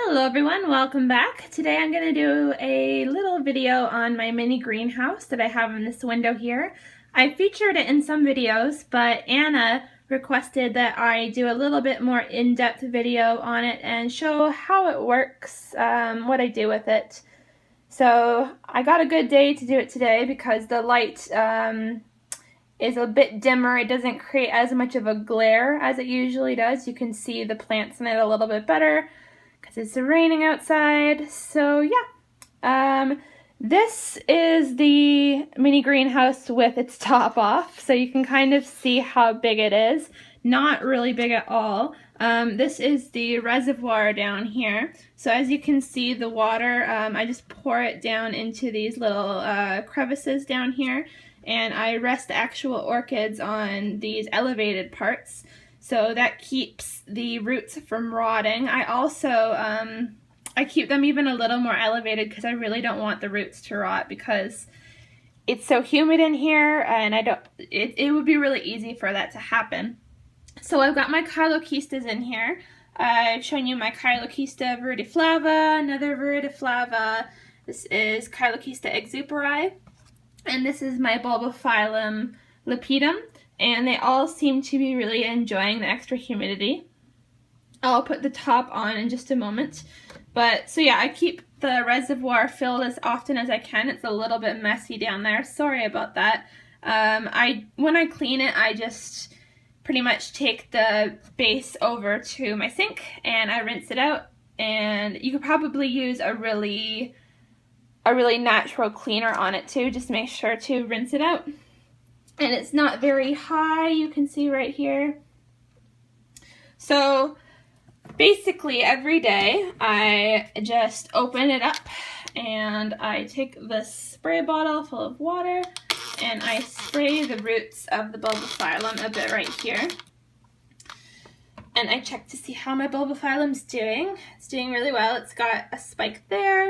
Hello everyone, welcome back. Today I'm going to do a little video on my mini greenhouse that I have in this window here. I featured it in some videos, but Anna requested that I do a little bit more in-depth video on it and show how it works, what I do with it. So I got a good day to do it today because the light is a bit dimmer. It doesn't create as much of a glare as it usually does. You can see the plants in it a little bit better because it's raining outside. So yeah, this is the mini greenhouse with its top off, so you can kind of see how big it is. Not really big at all. This is the reservoir down here. So as you can see, the water, I just pour it down into these little crevices down here, and I rest actual orchids on these elevated parts. So that keeps the roots from rotting. I also, I keep them even a little more elevated because I really don't want the roots to rot because it's so humid in here, and it would be really easy for that to happen. So I've got my Caelochestes in here. I've shown you my Caelochesta viridiflava, another viridiflava. This is Caelochesta exuperi, and this is my Bulbophyllum lepidum. And they all seem to be really enjoying the extra humidity. I'll put the top on in just a moment. But, so yeah, I keep the reservoir filled as often as I can. It's a little bit messy down there. Sorry about that. When I clean it, I just pretty much take the base over to my sink and I rinse it out. And you could probably use a really natural cleaner on it too. Just make sure to rinse it out. And it's not very high, you can see right here. So basically every day I just open it up and I take this spray bottle full of water and I spray the roots of the Bulbophyllum a bit right here. And I check to see how my Bulbophyllum's doing. It's doing really well. It's got a spike there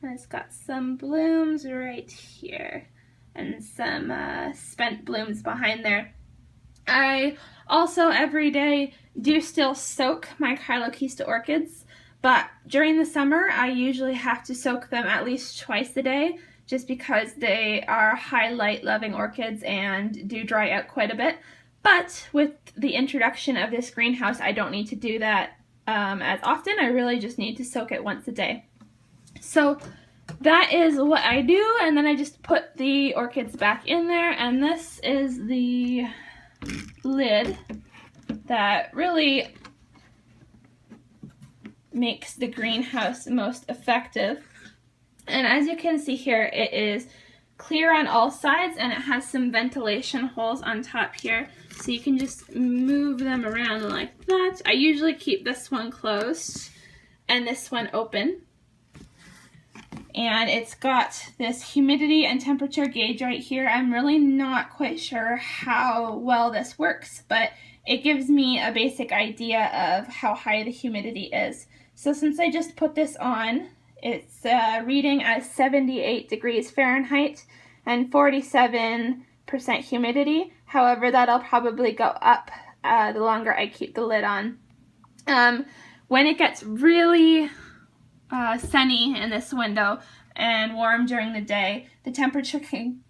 and it's got some blooms right here and some spent blooms behind there. I also every day do still soak my Caelochesta orchids, but during the summer I usually have to soak them at least twice a day just because they are high light loving orchids and do dry out quite a bit. But with the introduction of this greenhouse, I don't need to do that as often. I really just need to soak it once a day. So that is what I do, and then I just put the orchids back in there, and this is the lid that really makes the greenhouse most effective. And as you can see here, it is clear on all sides and it has some ventilation holes on top here, so you can just move them around like that. I usually keep this one closed and this one open. And it's got this humidity and temperature gauge right here. I'm really not quite sure how well this works, but it gives me a basic idea of how high the humidity is. So since I just put this on, it's reading as 78 degrees Fahrenheit and 47% humidity. However, that'll probably go up the longer I keep the lid on. When it gets really sunny in this window and warm during the day, the temperature can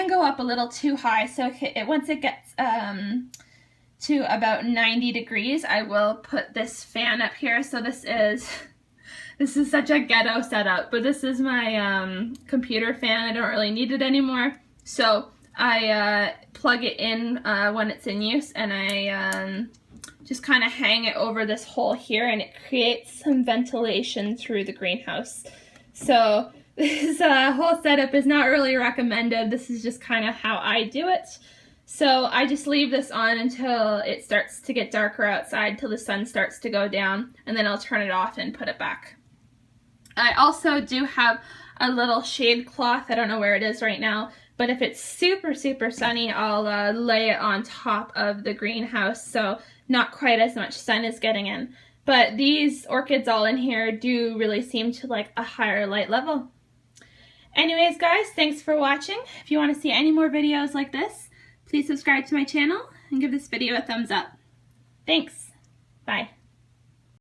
go up a little too high. So once it gets to about 90 degrees, I will put this fan up here. So this is such a ghetto setup, but this is my computer fan. I don't really need it anymore, so I plug it in when it's in use, and I just kind of hang it over this hole here, and it creates some ventilation through the greenhouse. So this whole setup is not really recommended. This is just kind of how I do it. So I just leave this on until it starts to get darker outside, till the sun starts to go down, and then I'll turn it off and put it back. I also do have a little shade cloth. I don't know where it is right now, but if it's super sunny, I'll lay it on top of the greenhouse, so not quite as much sun is getting in. But these orchids all in here do really seem to like a higher light level. Anyways guys, thanks for watching. If you want to see any more videos like this, please subscribe to my channel and give this video a thumbs up. Thanks. Bye.